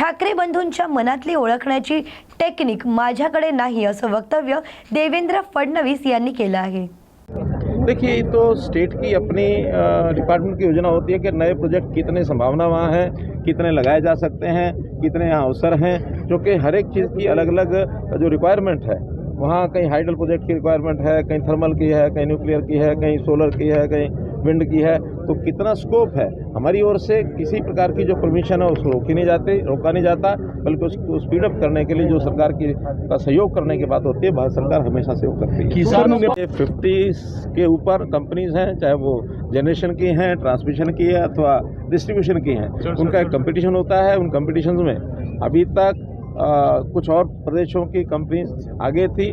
ठाकरे बंधूंच्या मनातली ओळखण्याची टेक्निक माझ्याकडे नाही असं वक्तव्य देवेंद्र फडणवीस यांनी केलं आहे। देखिए, तो स्टेट की अपनी डिपार्टमेंट की योजना होती है कि नए प्रोजेक्ट कितने संभावना वहाँ है, कितने लगाए जा सकते हैं, कितने यहाँ अवसर हैं, जो कि हर एक चीज़ की अलग अलग जो रिक्वायरमेंट है, वहाँ कहीं हाइडल प्रोजेक्ट की रिक्वायरमेंट है, कहीं थर्मल की है, कहीं न्यूक्लियर की है, कहीं सोलर की है, कहीं विंड की है, तो कितना स्कोप है। हमारी ओर से किसी प्रकार की जो परमिशन है उसको रोका नहीं जाता, बल्कि उसको स्पीड अप करने के लिए जो सरकार की का सहयोग करने की बात होती है, भारत सरकार हमेशा सहयोग करती है। किसानों में 50 के ऊपर कंपनीज हैं, चाहे वो जनरेशन की हैं, ट्रांसमिशन की है अथवा डिस्ट्रीब्यूशन की हैं, उनका एक कंपटीशन होता है। उन कंपटीशन में अभी तक कुछ और प्रदेशों की कंपनीज आगे थी।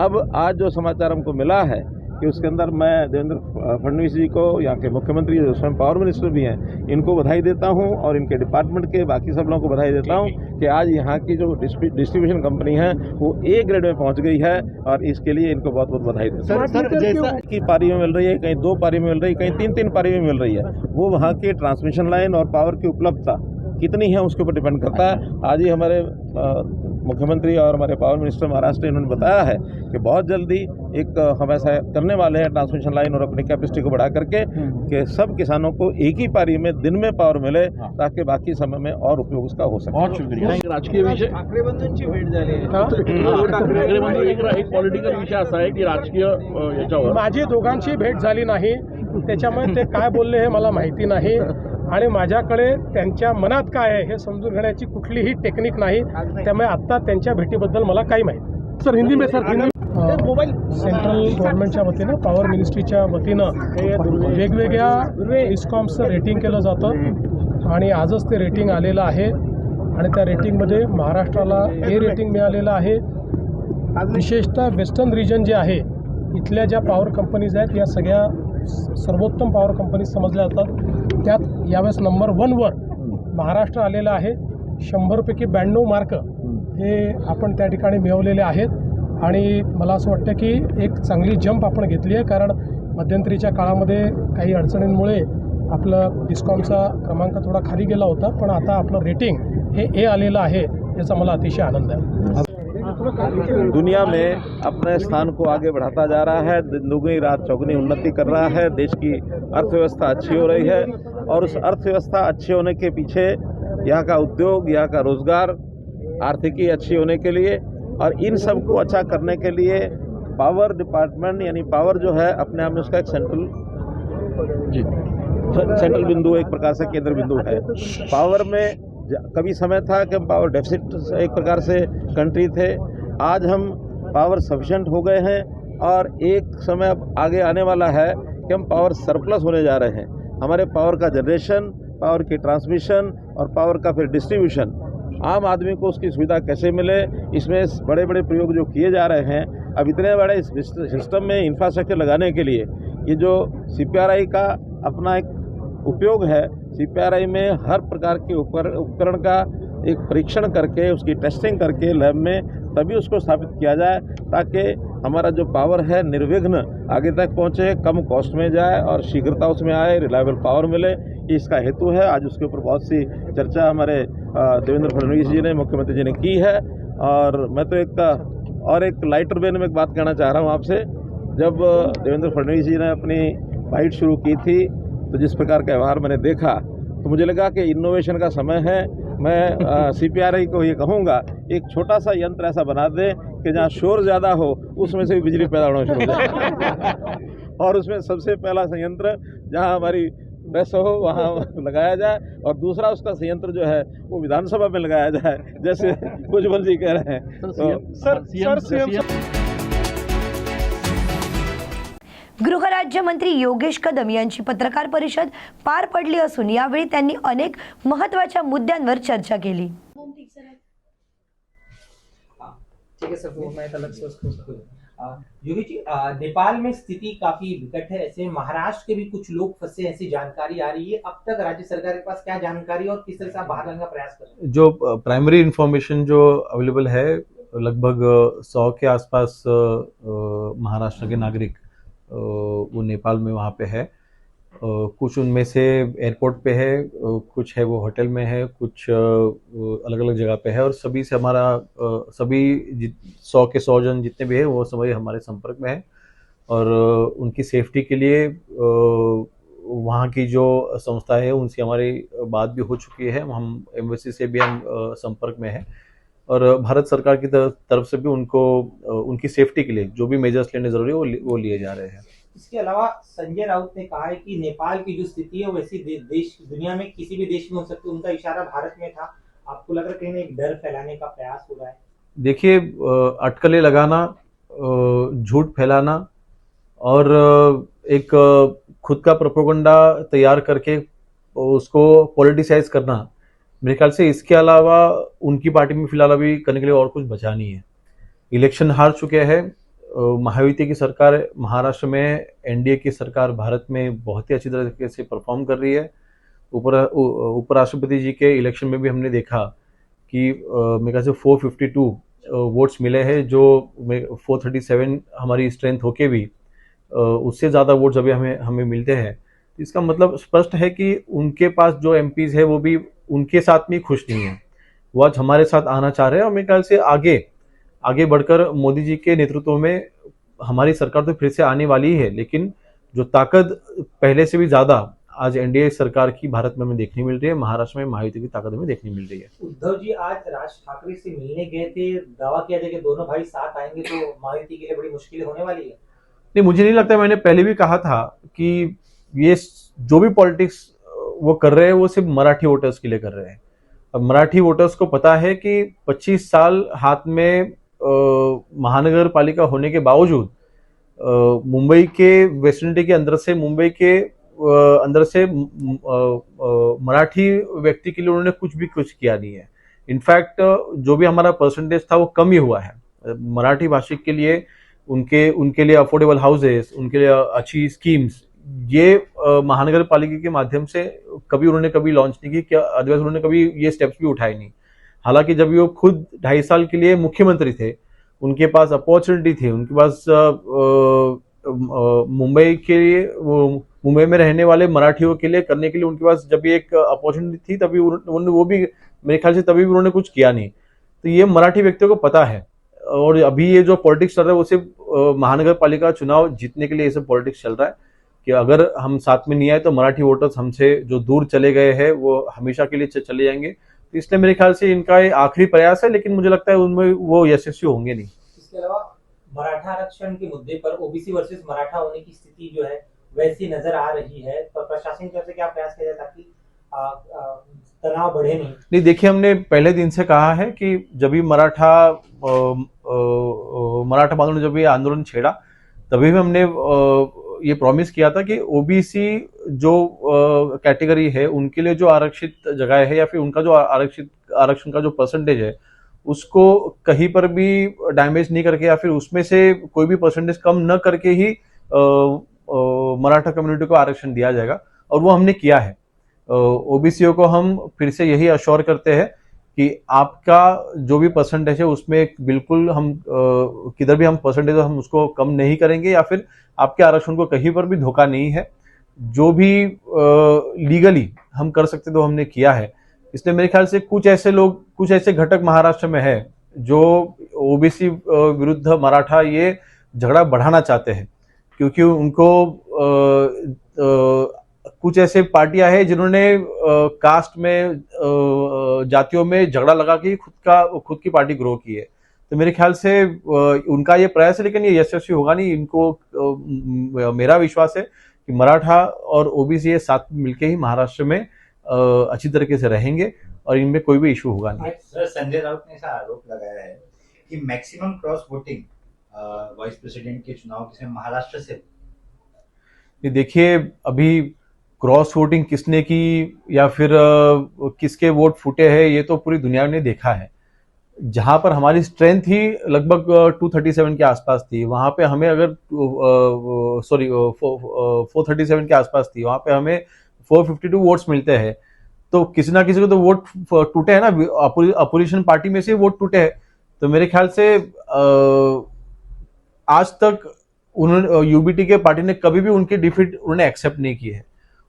अब आज जो समाचार हमको मिला है कि उसके अंदर मैं देवेंद्र फडणवीस जी को, यहाँ के मुख्यमंत्री जो स्वयं पावर मिनिस्टर भी हैं, इनको बधाई देता हूँ और इनके डिपार्टमेंट के बाकी सब लोगों को बधाई देता हूँ कि आज यहाँ की जो डिस्ट्रीब्यूशन कंपनी है वो ए ग्रेड में पहुँच गई है और इसके लिए इनको बहुत बहुत बधाई देता हूँ। सर, जैसा की पारी में मिल रही है, कहीं 2 पारी में मिल रही है, कहीं 3 पारी में मिल रही है, वो वहाँ की ट्रांसमिशन लाइन और पावर की उपलब्धता कितनी है उसके ऊपर डिपेंड करता है। आज ही हमारे मुख्यमंत्री और हमारे पावर मिनिस्टर महाराष्ट्र इन्होंने बताया है कि बहुत जल्दी एक हम ऐसा करने वाले हैं ट्रांसमिशन लाइन और अपनी कैपेसिटी को बढ़ा करके कि सब किसानों को एक ही पारी में दिन में पावर मिले, ताकि बाकी समय में और उपयोग उसका हो सके। बहुत शुक्रिया। राजकीय विषय ठाकरे बंधूंची भेट झाली आहे। ठाकरे बंधू एक पॉलिटिकल विषय असा आहे की राजकीय याच्यावर माझी दोघांची भेट झाली नाही, त्याच्यामुळे ते काय बोलले हे मला माहिती नाही आणि माझ्याकडे त्यांच्या मनात काय आहे हे समजून घेण्याची कुठलीही टेक्निक नाही, त्यामुळे आता त्यांच्या भेटीबद्दल मला काही माहिती। सर हिंदी में मोबाईल सेंट्रल गव्हर्नमेंटच्या वतीनं पॉवर मिनिस्ट्रीच्या वतीनं वेगवेगळ्या डिस्कॉम्सचं रेटिंग केलं जातं आणि आजच ते रेटिंग आलेलं आहे आणि त्या रेटिंगमध्ये महाराष्ट्राला ए रेटिंग मिळालेलं आहे। विशेषतः वेस्टर्न रिजन जे आहे, इथल्या ज्या पॉवर कंपनीज आहेत या सगळ्या सर्वोत्तम पॉवर कंपनीज समजल्या जातात। त्यात यावेळेस नंबर 1 वर महाराष्ट्र आलेला आहे। 100 पैकी 92 मार्क हे आपण त्या ठिकाणी मिळवलेले आहेत आणि मला असं वाटतं की एक चांगली जंप आपण घेतली आहे, कारण मध्यंतरीच्या काळामध्ये काही अडचणींमुळे आपलं डिस्कॉमचा क्रमांक थोडा खाली गेला होता, पण आता आपलं रेटिंग हे ए आलेलं आहे, याचा मला अतिशय आनंद आहे। दुनिया में अपने स्थान को आगे बढ़ाता जा रहा है, दुगनी रात चौगुनी उन्नति कर रहा है, देश की अर्थव्यवस्था अच्छी हो रही है और उस अर्थव्यवस्था अच्छे होने के पीछे यहाँ का उद्योग, यहाँ का रोजगार, आर्थिकी अच्छी होने के लिए और इन सब को अच्छा करने के लिए पावर डिपार्टमेंट यानी पावर जो है अपने आप में उसका एक सेंट्रल बिंदु, एक प्रकार से केंद्र बिंदु है। पावर में कभी समय था कि हम पावर डेफिसिट एक प्रकार से कंट्री थे, आज हम पावर सफिशिएंट हो गए हैं और एक समय अब आगे आने वाला है कि हम पावर सरप्लस होने जा रहे हैं। हमारे पावर का जनरेशन, पावर की ट्रांसमिशन और पावर का फिर डिस्ट्रीब्यूशन, आम आदमी को उसकी सुविधा कैसे मिले, इसमें बड़े बड़े प्रयोग जो किए जा रहे हैं। अब इतने बड़े सिस्टम में इंफ्रास्ट्रक्चर लगाने के लिए ये जो CPRI का अपना एक उपयोग है, CPRI में हर प्रकार के उपकरण का एक परीक्षण करके उसकी टेस्टिंग करके लैब में तभी उसको स्थापित किया जाए, ताकि हमारा जो पावर है निर्विघ्न आगे तक पहुँचे, कम कॉस्ट में जाए और शीघ्रता उसमें आए, रिलायबल पावर मिले। इसका हेतु है। आज उसके ऊपर बहुत सी चर्चा हमारे देवेंद्र फडणवीस जी ने, मुख्यमंत्री जी ने की है और मैं तो एक लाइटर वेन में एक बात कहना चाह रहा हूँ आपसे। जब देवेंद्र फडणवीस जी ने अपनी फाइट शुरू की थी तो जिस प्रकार का व्यवहार मैंने देखा तो मुझे लगा कि इनोवेशन का समय है। मैं CPRI को ये कहूँगा, एक छोटा सा यंत्र ऐसा बना दे कि जहाँ शोर ज़्यादा हो उसमें से भी बिजली पैदा होना शुरू हो जाए और उसमें सबसे पहला संयंत्र जहाँ हमारी प्रेस हो वहाँ लगाया जाए और दूसरा उसका संयंत्र जो है वो विधानसभा में लगाया जाए, जैसे भुजबल जी कह रहे हैं। गृहराज्यमंत्री योगेश कदम यांची पत्रकार परिषद पार पडली असून यावेळी त्यांनी अनेक महत्त्वाच्या मुद्द्यांवर चर्चा केली। ठीक है सर, वो मैं अलग से उसको योगी जी, नेपाल में स्थिति काफी विकट है। ऐसे महाराष्ट्र के भी कुछ लोग फंसे, ऐसी जानकारी आ रही है। अब तक राज्य सरकार के पास क्या जानकारी और किस तरह से बाहर लाने का प्रयास कर रहे हैं? जो प्राइमरी इंफॉर्मेशन जो अवेलेबल है, लगभग 100 के आसपास महाराष्ट्र के नागरिक वो नेपाल में वहाँ पे है कुछ उनमें से एयरपोर्ट पे है, कुछ है वो होटल में है, कुछ अलग अलग जगह पे है, और सभी से हमारा सभी 100 जन जितने भी है वो सभी हमारे संपर्क में है। और उनकी सेफ्टी के लिए वहाँ की जो संस्था है उनसे हमारी बात भी हो चुकी है। हम एम्बेसी से भी हम संपर्क में है, और भारत सरकार की तरफ से भी उनको उनकी सेफ्टी के लिए जो भी मेजर्स लेने जरूरी है वो लिए जा रहे हैं। इसके अलावा संजय राउत ने कहा है कि नेपाल की जो स्थिति है वैसी देश दुनिया में किसी भी देश में हो सकती है। उनका इशारा भारत में था। आपको लग रहा है कहीं ना एक डर फैलाने का प्रयास हो रहा है? देखिए, अटकलें लगाना, झूठ फैलाना और एक खुद का प्रोपेगेंडा तैयार करके उसको पॉलिटिसाइज करना, मेरे ख्याल से इसके अलावा उनकी पार्टी में फिलहाल अभी करने के लिए और कुछ बचा नहीं है। इलेक्शन हार चुके हैं, महायुति की सरकार महाराष्ट्र में, एनडीए की सरकार भारत में बहुत ही अच्छी तरीके से परफॉर्म कर रही है। उपराष्ट्रपति जी के इलेक्शन में भी हमने देखा कि मेरे ख्याल से 452 वोट्स मिले हैं, जो 437 हमारी स्ट्रेंथ होके भी उससे ज़्यादा वोट्स अभी हमें मिलते हैं। इसका मतलब स्पष्ट है कि उनके पास जो एमपीज है वो भी उनके साथ में खुश नहीं है, वो आज हमारे साथ आना चाह रहे हैं। और मेरे ख्याल से आगे बढ़कर मोदी जी के नेतृत्व में हमारी सरकार तो फिर से आने वाली है, लेकिन जो ताकत पहले से भी ज़्यादा आज एनडीए सरकार की भारत में हमें देखने मिल रही है, महाराष्ट्र में महायुति की ताकत हमें देखने मिल रही है। उद्धव जी आज राज ठाकरे से मिलने गए थे, दावा किया था कि दोनों भाई साथ आएंगे तो महायुति के लिए बड़ी मुश्किलें होने वाली है। नहीं, मुझे नहीं लगता। मैंने पहले भी कहा था कि ये जो भी पॉलिटिक्स वो कर रहे हैं वो सिर्फ मराठी वोटर्स के लिए कर रहे हैं। अब मराठी वोटर्स को पता है कि 25 साल हाथ में महानगर पालिका होने के बावजूद मुंबई के वेस्टर्निटी के अंदर से, मुंबई के अंदर से मराठी व्यक्ति के लिए उन्होंने कुछ किया नहीं है। इनफैक्ट जो भी हमारा परसेंटेज था वो कम ही हुआ है। मराठी भाषिक के लिए उनके लिए अफोर्डेबल हाउसेस, उनके लिए अच्छी स्कीम्स, ये महानगर पालिका के माध्यम से कभी लॉन्च नहीं की, क्या अदरवाइज उन्होंने कभी ये स्टेप्स भी उठाए नहीं। हालांकि जब वो खुद 2.5 साल के लिए मुख्यमंत्री थे, उनके पास अपॉर्चुनिटी थी, उनके पास मुंबई में रहने वाले मराठियों के लिए करने के लिए उनके पास जब एक अपॉर्चुनिटी थी, तभी उन्होंने वो भी, मेरे ख्याल से तभी भी उन्होंने कुछ किया नहीं। तो ये मराठी व्यक्तियों को पता है। और अभी ये जो पॉलिटिक्स चल रहा है वो सिर्फ महानगर पालिका चुनाव जीतने के लिए ये सब पॉलिटिक्स चल रहा है कि अगर हम साथ में नहीं आए तो मराठी वोटर्स हमसे जो दूर चले गए हैं वो हमेशा के लिए चले जाएंगे। तो इसलिए मेरे ख्याल से इनका ये आखिरी प्रयास है, लेकिन मुझे लगता है उनमें वो यशस्वी होंगे नहीं। इसके अलावा मराठा आरक्षण के मुद्दे पर ओबीसी वर्सेस मराठा होने की स्थिति जो है वैसी नजर आ रही है, तो प्रशासन की तरफ से क्या प्रयास किया जाए ताकि तनाव बढ़े नहीं? देखिए, हमने पहले दिन से कहा है कि जब भी मराठा बांधवों ने जब ये आंदोलन छेड़ा, तभी भी हमने ये प्रॉमिस किया था कि ओबीसी जो कैटेगरी है उनके लिए जो आरक्षित जगह है या फिर उनका जो आरक्षण का जो परसेंटेज है उसको कहीं पर भी डैमेज नहीं करके या फिर उसमें से कोई भी परसेंटेज कम न करके ही मराठा कम्युनिटी को आरक्षण दिया जाएगा, और वो हमने किया है। ओबीसीओ को हम फिर से यही अश्योर करते हैं कि आपका जो भी परसेंटेज है उसमें बिल्कुल हम किधर भी हम परसेंटेज हम उसको कम नहीं करेंगे या फिर आपके आरक्षण को कहीं पर भी धोखा नहीं है। जो भी लीगली हम कर सकते तो हमने किया है। इसलिए मेरे ख्याल से कुछ ऐसे घटक महाराष्ट्र में है जो ओबीसी विरुद्ध मराठा ये झगड़ा बढ़ाना चाहते हैं, क्योंकि उनको कुछ ऐसे पार्टियां हैं जिन्होंने कास्ट में जातियों में झगड़ा लगा के खुद की पार्टी ग्रो की है। तो मेरे ख्याल से उनका ये प्रयास है, लेकिन ये यशस्वी होगा नहीं। इनको मेरा विश्वास है कि मराठा और ओबीसी साथ मिलके ही महाराष्ट्र में अच्छी तरीके से रहेंगे और इनमें कोई भी इशू होगा नहीं। सर, संजय राउत ने ऐसा आरोप लगाया है कि maximum cross voting vice president के चुनाव से महाराष्ट्र से। देखिए, अभी क्रॉस वोटिंग किसने की या फिर किसके वोट फूटे हैं ये तो पूरी दुनिया ने देखा है। जहां पर हमारी स्ट्रेंथ ही लगभग 237 के आसपास थी, वहां पे हमें अगर 437 के आसपास थी, वहां पे हमें 452 वोट्स मिलते हैं, तो किसी ना किसी को तो वोट टूटे हैं ना, अपोजिशन पार्टी में से वोट टूटे हैं। तो मेरे ख्याल से आज तक उन्होंने यूबीटी के पार्टी ने कभी भी उनकी डिफीट उन्होंने एक्सेप्ट नहीं की है।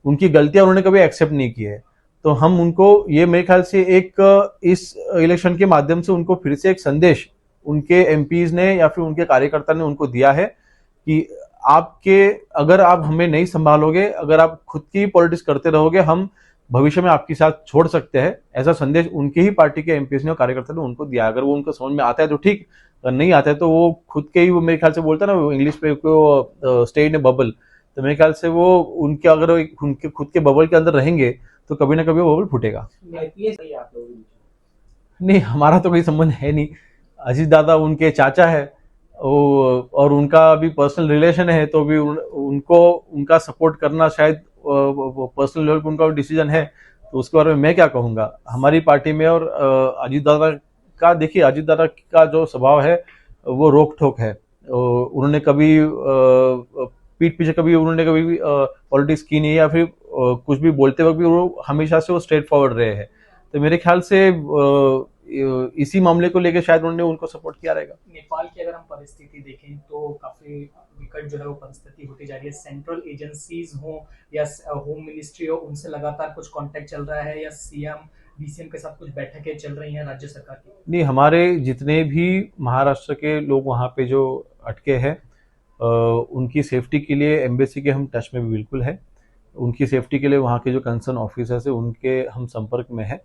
उनकी गलतियां उन्होंने कभी एक्सेप्ट नहीं की है। तो हम उनको ये मेरे ख्याल से एक इस इलेक्शन के माध्यम से उनको फिर से एक संदेश उनके एमपीज ने या फिर उनके कार्यकर्ता ने उनको दिया है कि अगर आप हमें नहीं संभालोगे, अगर आप खुद की पॉलिटिक्स करते रहोगे, हम भविष्य में आपके साथ छोड़ सकते हैं। ऐसा संदेश उनके ही पार्टी के एमपीज ने और कार्यकर्ता ने उनको दिया। अगर वो उनको समझ में आता है तो ठीक, अगर नहीं आता है तो वो खुद के ही, वो मेरे ख्याल से बोलता है ना इंग्लिश पे स्टे इन ए बबल, तो मेरे ख्याल से वो उनके अगर उनके खुद के बबल के अंदर रहेंगे तो कभी ना कभी वो बबल फूटेगा। आप लोग नहीं, हमारा तो कोई संबंध है नहीं। अजीत दादा उनके चाचा है और उनका अभी पर्सनल रिलेशन है, तो भी उनको उनका सपोर्ट करना शायद पर्सनल लेवल पर उनका डिसीजन है, तो उसके बारे में मैं क्या कहूँगा। हमारी पार्टी में और अजीत दादा का, देखिए अजीत दादा का जो स्वभाव है वो रोक ठोक है। उन्होंने कभी पीठ पीछे कभी उन्होंने कभी पॉलिटिक्स की नहीं, या फिर कुछ भी बोलते वक्त भी वो हमेशा से वो स्ट्रेट फॉरवर्ड रहे हैं। तो मेरे ख्याल से इसी मामले को लेकर शायद उन्होंने उनको सपोर्ट किया रहेगा। नेपाल की अगर हम परिस्थिति देखें तो काफी विकट जो है वो परिस्थिति होती जा रही है। सेंट्रल एजेंसीज हो या होम मिनिस्ट्री हो, उनसे लगातार कुछ कांटेक्ट चल रहा है, या सीएम डीसीएम के साथ कुछ बैठकें चल रही हैं राज्य सरकार की? नहीं, हमारे जितने भी महाराष्ट्र के लोग वहाँ पे जो अटके हैं, उनकी सेफ्टी के लिए एम्बेसी के हम टच में भी बिल्कुल है। उनकी सेफ्टी के लिए वहाँ के जो कंसर्न ऑफिसर्स है उनके हम संपर्क में है,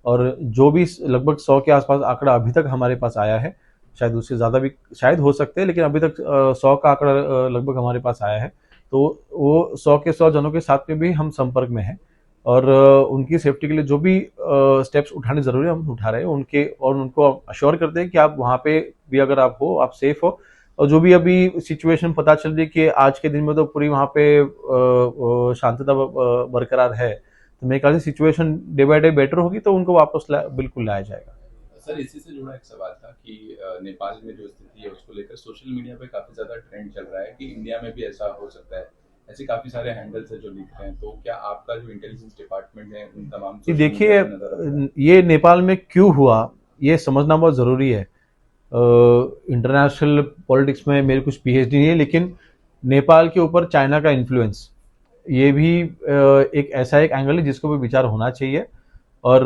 और जो भी लगभग 100 के आसपास आंकड़ा अभी तक हमारे पास आया है, शायद उससे ज़्यादा भी शायद हो सकते हैं, लेकिन अभी तक 100 का आंकड़ा लगभग हमारे पास आया है। तो वो 100 के 100 जनों के साथ में भी हम संपर्क में हैं, और उनकी सेफ्टी के लिए जो भी स्टेप्स उठाने ज़रूरी है हम उठा रहे हैं और उनको अश्योर करते हैं कि आप वहाँ पे भी अगर आप हो, आप सेफ हो। और जो भी अभी सिचुएशन पता चल रही है कि आज के दिन में तो पूरी वहाँ पे शांतता बरकरार है, तो मेरे ख्याल से situation day by day better होगी, तो उनको वापस बिल्कुल लाया जाएगा। सर, इसी से जुड़ा एक सवाल था कि नेपाल में जो स्थिति है उसको लेकर सोशल मीडिया पे काफी ज्यादा ट्रेंड चल रहा है कि इंडिया में भी ऐसा हो सकता है। ऐसे काफी सारे हैंडल्स है जो लिख रहे हैं, तो क्या आपका जो इंटेलिजेंस डिपार्टमेंट है उन तमाम देखिए, ये नेपाल में क्यों हुआ ये समझना बहुत ज़रूरी है। इंटरनेशनल पॉलिटिक्स में मेरी कुछ पीएचडी नहीं है, लेकिन नेपाल के ऊपर चाइना का इन्फ्लुएंस ये भी एक ऐसा एक एंगल है जिसको भी विचार होना चाहिए। और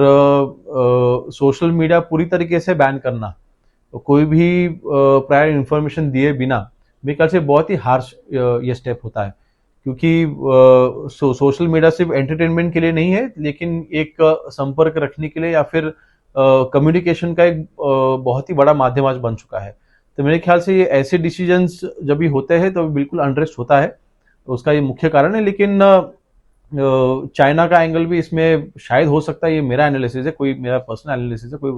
सोशल मीडिया पूरी तरीके से बैन करना, कोई भी प्रायर इन्फॉर्मेशन दिए बिना, मेरे ख्याल से बहुत ही हार्श ये स्टेप होता है, क्योंकि सोशल मीडिया सिर्फ एंटरटेनमेंट के लिए नहीं है, लेकिन एक संपर्क रखने के लिए या फिर कम्युनिकेशन का एक बहुत ही बड़ा माध्यम आज बन चुका है। तो मेरे ख्याल से ये ऐसे डिसीजंस जब भी होते हैं तो बिल्कुल अनरेस्ट होता है, तो उसका ये मुख्य कारण है। लेकिन चाइना का एंगल भी इसमें शायद हो सकता है, ये मेरा एनालिसिस है, कोई मेरा पर्सनल एनालिसिस है, कोई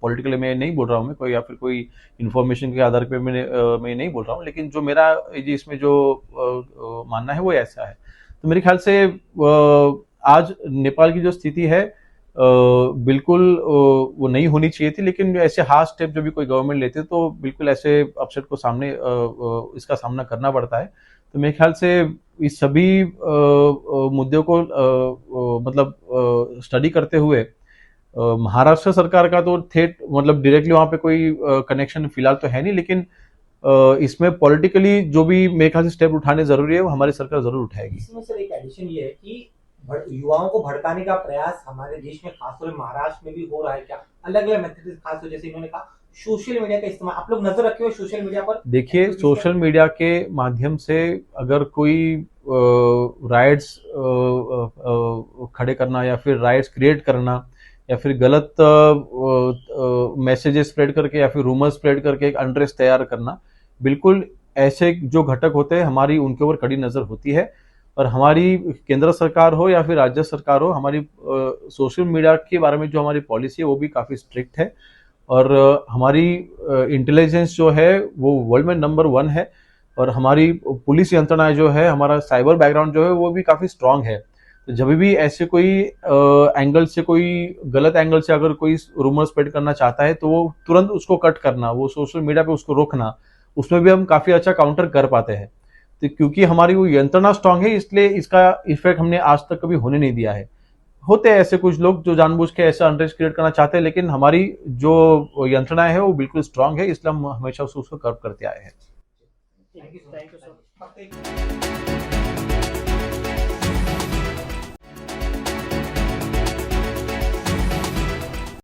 पॉलिटिकली मैं नहीं बोल रहा हूँ, मैं कोई या फिर कोई इन्फॉर्मेशन के आधार पे मैं नहीं बोल रहा हूँ, लेकिन जो मेरा इसमें जो मानना है वो ऐसा है। तो मेरे ख्याल से आज नेपाल की जो स्थिति है बिल्कुल वो नहीं होनी चाहिए थी, लेकिन ऐसे हार्ड स्टेप जो भी कोई गवर्नमेंट लेते तो बिल्कुल ऐसे अपसेट को सामने इसका सामना करना पड़ता है। तो मेरे ख्याल से इस सभी मुद्दों को मतलब स्टडी करते हुए महाराष्ट्र सरकार का तो मतलब डायरेक्टली वहाँ पे कोई कनेक्शन फिलहाल तो है नहीं, लेकिन इसमें पॉलिटिकली जो भी मेरे ख्याल से स्टेप उठाने जरूरी है वो हमारी सरकार जरूर उठाएगी। इसमें सर एक एडिशन ये है कि युवाओं को भड़काने का प्रयास हमारे देश में खासतौर पर महाराष्ट्र में भी हो रहा है क्या? अलग अलग मेथड खासतौर जैसे इन्होंने कहा सोशल मीडिया का इस्तेमाल, आप लोग नजर रखे हुए सोशल मीडिया पर? देखिए, सोशल मीडिया के माध्यम से अगर कोई राइट्स खड़े करना या फिर राइट्स क्रिएट करना या फिर गलत मैसेजेस स्प्रेड करके या फिर रूमर स्प्रेड करके एक अनरेस्ट तैयार करना, बिल्कुल ऐसे जो घटक होते हैं हमारी उनके ऊपर कड़ी नजर होती है। और हमारी केंद्र सरकार हो या फिर राज्य सरकार हो, हमारी सोशल मीडिया के बारे में जो हमारी पॉलिसी है वो भी काफ़ी स्ट्रिक्ट है, और हमारी इंटेलिजेंस जो है वो वर्ल्ड में नंबर 1 है, और हमारी पुलिस यंत्रणा जो है, हमारा साइबर बैकग्राउंड जो है वो भी काफ़ी स्ट्रांग है। तो जब भी ऐसे कोई एंगल से, कोई गलत एंगल से अगर कोई रूमर स्प्रेड करना चाहता है तो वो तुरंत उसको कट करना, वो सोशल मीडिया पे उसको रोकना, उसमें भी हम काफ़ी अच्छा काउंटर कर पाते हैं। तो क्योंकि हमारी वो यंत्रणा स्ट्रांग है, इसलिए इसका इफेक्ट हमने आज तक कभी होने नहीं दिया है। होते हैं ऐसे कुछ लोग जो जानबूझ के ऐसा अनरेस्ट क्रिएट करना चाहते हैं, लेकिन हमारी जो यंत्रणा है वो बिल्कुल स्ट्रांग है, इसलिए हम हमेशा उसको कर्व करते आए हैं। Thank you sir.